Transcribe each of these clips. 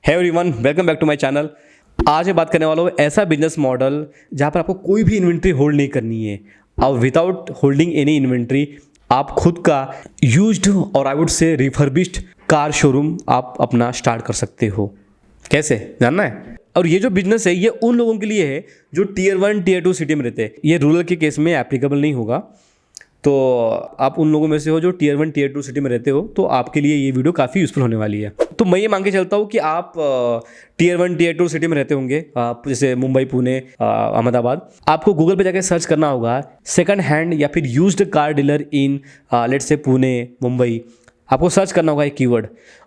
है everyone, welcome back to my channel. आज मैं बात करने वाला हूँ ऐसा बिजनेस मॉडल जहाँ पर आपको कोई भी इन्वेंट्री होल्ड नहीं करनी है और विदाउट होल्डिंग एनी इन्वेंट्री आप खुद का यूज्ड और I would say refurbished car showroom आप अपना स्टार्ट कर सकते हो। कैसे जानना है? और ये जो बिजनेस है ये उन लोगों के लिए है जो टीयर 1 टीयर 2 सिटी में रहते हैं। ये रूरल के केस में एप्लीकेबल नहीं होगा, तो आप उन लोगों में से हो जो टीयर 1 टीयर 2 सिटी में रहते हो, तो आपके लिए ये वीडियो काफ़ी यूज़फुल होने वाली है। तो मैं ये मान के चलता हूँ कि आप टीयर 1 टीयर 2 सिटी में रहते होंगे, आप जैसे मुंबई, पुणे, अहमदाबाद। आपको गूगल पे जाकर सर्च करना होगा सेकंड हैंड या फिर used car dealer in let's say Pune, Mumbai. आपको सर्च करना होगा एक कीवर्ड।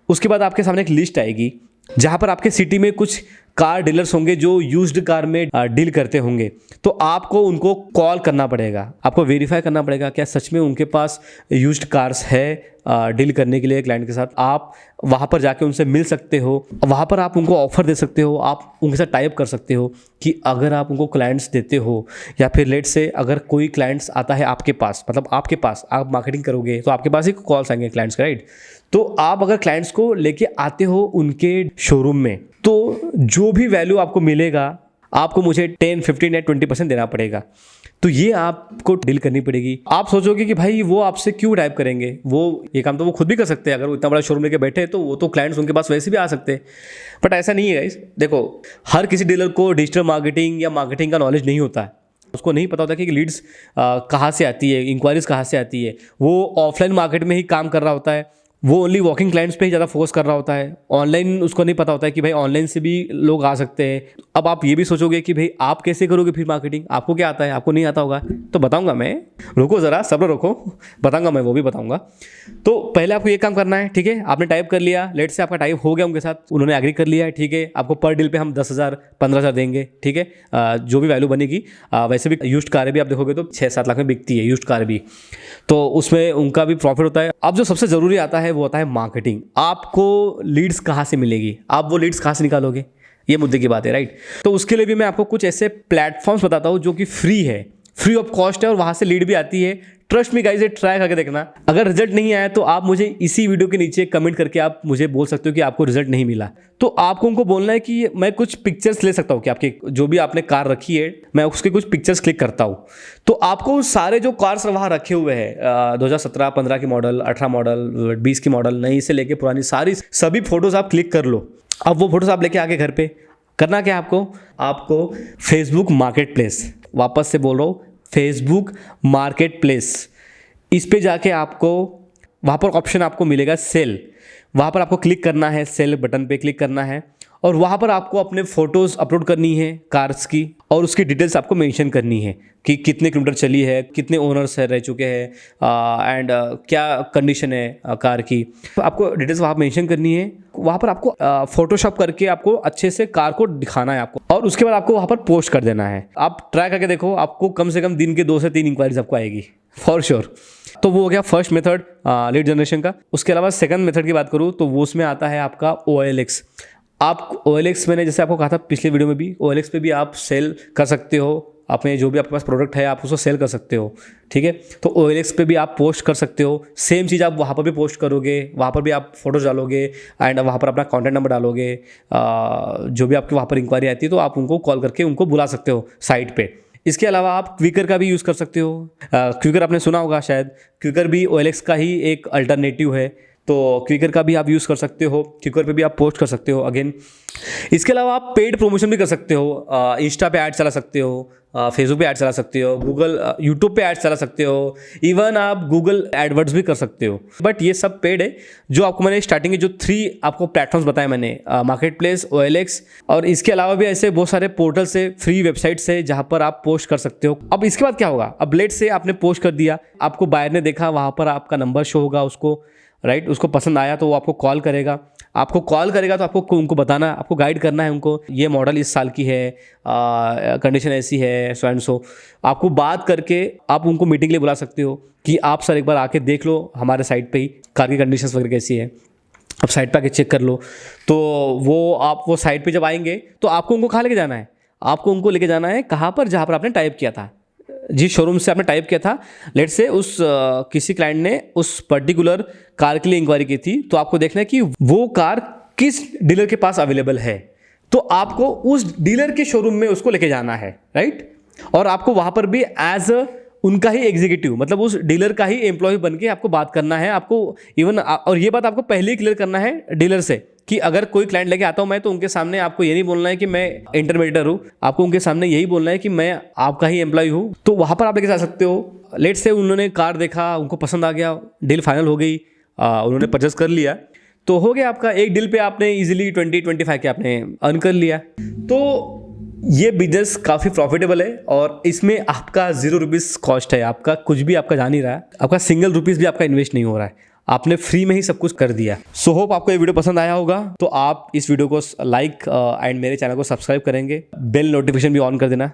उसके बाद आपके सामने एक लिस्ट आएगी जहाँ पर आपके सिटी में कुछ कार डीलर्स होंगे जो यूज्ड कार में डील करते होंगे। तो आपको उनको कॉल करना पड़ेगा, आपको वेरीफाई करना पड़ेगा क्या सच में उनके पास यूज्ड कार्स है डील करने के लिए क्लाइंट के साथ। आप वहाँ पर जाके उनसे मिल सकते हो, वहाँ पर आप उनको ऑफर दे सकते हो, आप उनके साथ टाइप कर सकते हो कि अगर आप उनको क्लाइंट्स देते हो या फिर लेट से अगर कोई क्लाइंट्स आता है आपके पास, मतलब आपके पास आप मार्केटिंग करोगे तो आपके पास ही कॉल्स आएंगे क्लाइंट्स का, राइट। तो आप अगर क्लाइंट्स को लेके आते हो उनके शोरूम में, तो जो भी वैल्यू आपको मिलेगा आपको मुझे 10, 15 या 20% देना पड़ेगा। तो ये आपको डील करनी पड़ेगी। आप सोचोगे कि भाई वो आपसे क्यों टाइप करेंगे, वो ये काम तो वो खुद भी कर सकते हैं। अगर वो इतना बड़ा शोरूम लेके बैठे तो वो तो क्लाइंट्स उनके पास वैसे भी आ सकते हैं। बट ऐसा नहीं है गाइस। देखो, हर किसी डीलर को डिजिटल मार्केटिंग या मार्केटिंग का नॉलेज नहीं होता है। उसको नहीं पता होता कि लीड्स कहाँ से आती है, इंक्वायरीज कहाँ से आती है। वो ऑफलाइन मार्केट में ही काम कर रहा होता है, वो ओनली वॉकिंग क्लाइंट्स पे ही ज़्यादा फोकस कर रहा होता है। ऑनलाइन उसको नहीं पता होता है कि भाई ऑनलाइन से भी लोग आ सकते हैं। अब आप ये भी सोचोगे कि भाई आप कैसे करोगे फिर मार्केटिंग, आपको क्या आता है, आपको नहीं आता होगा। तो बताऊंगा मैं, रुको ज़रा सब्र रखो, बताऊंगा मैं, वो भी बताऊंगा। तो पहले आपको ये काम करना है, ठीक है। आपने टाइप कर लिया, लेट से आपका टाइप हो गया उनके साथ, उन्होंने एग्री कर लिया है, ठीक है। आपको पर डील पे हम 10,000 15,000 देंगे, ठीक है। जो भी वैल्यू बनेगी। वैसे भी यूज्ड कार भी आप देखोगे तो 6-7 लाख में बिकती है यूज्ड कार भी, तो उसमें उनका भी प्रॉफिट होता है। अब जो सबसे ज़रूरी आता है वो होता है मार्केटिंग। आपको लीड्स कहाँ से मिलेगी, आप वो लीड्स कहाँ से निकालोगे, ये मुद्दे की बात है, राइट। तो उसके लिए भी मैं आपको कुछ ऐसे प्लेटफॉर्म्स बताता हूँ जो कि फ्री है, फ्री ऑफ कॉस्ट है, और वहाँ से लीड भी आती है। ट्रस्ट मी गाइस, ट्राई करके देखना। अगर रिजल्ट नहीं आया तो आप मुझे इसी वीडियो के नीचे कमेंट करके आप मुझे बोल सकते हो कि आपको रिजल्ट नहीं मिला। तो आपको उनको बोलना है कि मैं कुछ पिक्चर्स ले सकता हूँ कि आपकी जो भी आपने कार रखी है, मैं उसके कुछ पिक्चर्स क्लिक करता हूँ। तो आपको सारे जो कार्स वहाँ रखे हुए हैं 2017, 15 की मॉडल, 18 मॉडल, 20 की मॉडल, नई से लेके पुरानी सारी सभी फोटोज आप क्लिक कर लो। अब वो फोटोज आप लेके आके घर पे करना क्या आपको फेसबुक मार्केट प्लेस, वापस से बोल रहा हूँ, फेसबुक मार्केट प्लेस, इस पे जाके आपको वहाँ पर ऑप्शन आपको मिलेगा सेल। वहाँ पर आपको क्लिक करना है, सेल बटन पे क्लिक करना है, और वहाँ पर आपको अपने फ़ोटोज़ अपलोड करनी है कार्स की, और उसकी डिटेल्स आपको मेंशन करनी है कि कितने किलोमीटर चली है, कितने ओनर्स है रह चुके हैं, एंड क्या कंडीशन है कार की। तो आपको डिटेल्स वहाँ मेंशन करनी है। वहाँ पर आपको फोटोशॉप करके आपको अच्छे से कार को दिखाना है आपको, और उसके बाद आपको वहाँ पर पोस्ट कर देना है। आप ट्राई करके देखो, आपको कम से कम दिन के 2 से 3 इंक्वायरीज आपको आएगी फॉर श्योर। तो वो हो गया फर्स्ट मेथड लीड जनरेशन का। उसके अलावा सेकंड मेथड की बात करूँ तो वो उसमें आता है आपका OLX। आप OLX, मैंने जैसे आपको कहा था पिछले वीडियो में भी, OLX पे भी आप सेल कर सकते हो अपने जो भी आपके पास प्रोडक्ट है, आप उसको सेल कर सकते हो, ठीक है। तो OLX पे भी आप पोस्ट कर सकते हो। सेम चीज़ आप वहाँ पर भी पोस्ट करोगे, वहाँ पर भी आप फोटोज डालोगे एंड वहाँ पर अपना कॉन्टैक्ट नंबर डालोगे। जो भी आपके वहाँ पर इंक्वायरी आती है तो आप उनको कॉल करके उनको बुला सकते हो साइट पे। इसके अलावा आप क्विकर का भी यूज़ कर सकते हो। क्विकर आपने सुना होगा शायद, क्विकर भी OLX का ही एक अल्टरनेटिव है, तो क्विकर का भी आप यूज़ कर सकते हो। क्विकर पे भी आप पोस्ट कर सकते हो अगेन। इसके अलावा आप पेड प्रमोशन भी कर सकते हो। इंस्टा पे ऐड चला सकते हो, फेसबुक पे ऐड चला सकते हो, गूगल यूट्यूब पे ऐड चला सकते हो, इवन आप गूगल एडवर्ड्स भी कर सकते हो। बट ये सब पेड है। जो आपको मैंने स्टार्टिंग के जो 3 आपको प्लेटफॉर्म्स बताए मैंने, मार्केट प्लेस, OLX, और इसके अलावा भी ऐसे बहुत सारे पोर्टल्स है, फ्री वेबसाइट्स है जहाँ पर आप पोस्ट कर सकते हो। अब इसके बाद क्या होगा, अब लेट से आपने पोस्ट कर दिया, आपको बायर ने देखा, वहाँ पर आपका नंबर शो होगा उसको, राइट। उसको पसंद आया तो वो आपको कॉल करेगा। आपको कॉल करेगा तो आपको उनको बताना, आपको गाइड करना है उनको, ये मॉडल इस साल की है, कंडीशन ऐसी है, सो एंड सो। आपको बात करके आप उनको मीटिंग के लिए बुला सकते हो कि आप सर एक बार आके देख लो हमारे साइट पे ही कार की कंडीशंस वगैरह कैसी है, आप साइट पे आके चेक कर लो। तो वो साइट पे जब आएंगे तो आपको उनको कहाँ लेके जाना है, आपको उनको लेके जाना है कहाँ पर, जहाँ पर आपने टाइप किया था, जिस शोरूम से आपने टाइप किया था। लेट से उस किसी क्लाइंट ने उस पर्टिकुलर कार के लिए इंक्वायरी की थी, तो आपको देखना है कि वो कार किस डीलर के पास अवेलेबल है, तो आपको उस डीलर के शोरूम में उसको लेके जाना है, राइट। और आपको वहाँ पर भी एज उनका ही एग्जीक्यूटिव, मतलब उस डीलर का ही एम्प्लॉय बन के आपको बात करना है। आपको इवन और ये बात आपको पहले ही क्लियर करना है डीलर से कि अगर कोई क्लाइंट लेके आता हूँ मैं, तो उनके सामने आपको ये नहीं बोलना है कि मैं इंटरमीडिएटर हूँ, आपको उनके सामने यही बोलना है कि मैं आपका ही एम्प्लॉय हूँ। तो वहाँ पर आप लेके जा सकते हो। लेट से उन्होंने कार देखा, उनको पसंद आ गया, डील फाइनल हो गई, उन्होंने परचेस कर लिया, तो हो गया आपका एक डील पे आपने इजीली 20-25 के आपने अर्न कर लिया। तो ये बिजनेस काफ़ी प्रॉफिटेबल है और इसमें आपका 0 रुपीज़ कॉस्ट है, आपका कुछ भी आपका जा नहीं रहा है, आपका सिंगल रुपीज़ भी आपका इन्वेस्ट नहीं हो रहा है, आपने फ्री में ही सब कुछ कर दिया। सो होप आपको ये वीडियो पसंद आया होगा, तो आप इस वीडियो को लाइक एंड मेरे चैनल को सब्सक्राइब करेंगे, बेल नोटिफिकेशन भी ऑन कर देना।